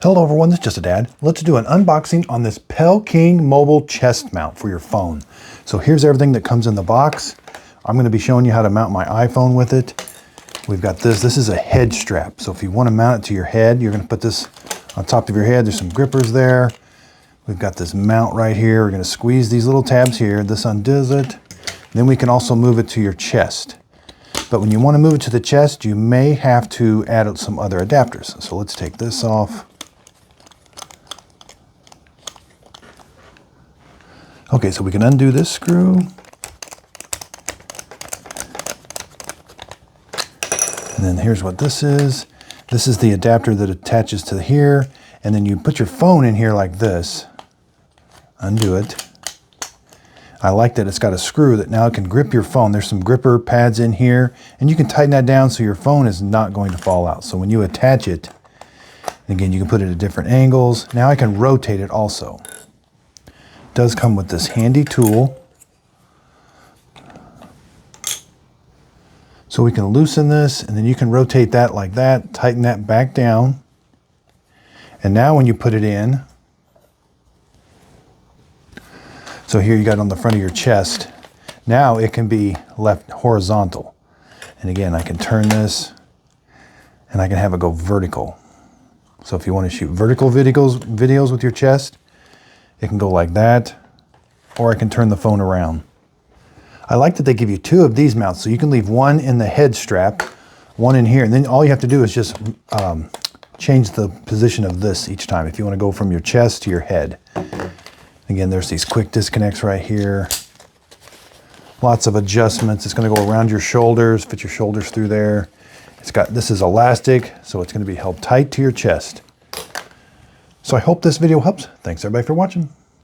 Hello everyone, this is Just a Dad. Let's do an unboxing on this PellKing mobile chest mount for your phone. So here's everything that comes in the box. I'm going to be showing you how to mount my iPhone with it. We've got this. This is a head strap. So if you want to mount it to your head, you're going to put this on top of your head. There's some grippers there. We've got this mount right here. We're going to squeeze these little tabs here. This undoes it. Then we can also move it to your chest. But when you want to move it to the chest, you may have to add some other adapters. So let's take this off. Okay, so we can undo this screw. And then here's what this is. This is the adapter that attaches to here. And then you put your phone in here like this. Undo it. I like that it's got a screw that now it can grip your phone. There's some gripper pads in here. And you can tighten that down so your phone is not going to fall out. So when you attach it, again, you can put it at different angles. Now I can rotate it also. Does come with this handy tool. So we can loosen this and then you can rotate that like that, tighten that back down. And now when you put it in, so here you got it on the front of your chest, now it can be left horizontal. And again, I can turn this and I can have it go vertical. So if you want to shoot vertical videos with your chest, it can go like that, or I can turn the phone around. I like that they give you two of these mounts, so you can leave one in the head strap, one in here, and then all you have to do is just change the position of this each time if you want to go from your chest to your head. Again, there's these quick disconnects right here. Lots of adjustments. It's going to go around your shoulders, fit your shoulders through there. This is elastic, so it's going to be held tight to your chest. So I hope this video helps. Thanks everybody for watching.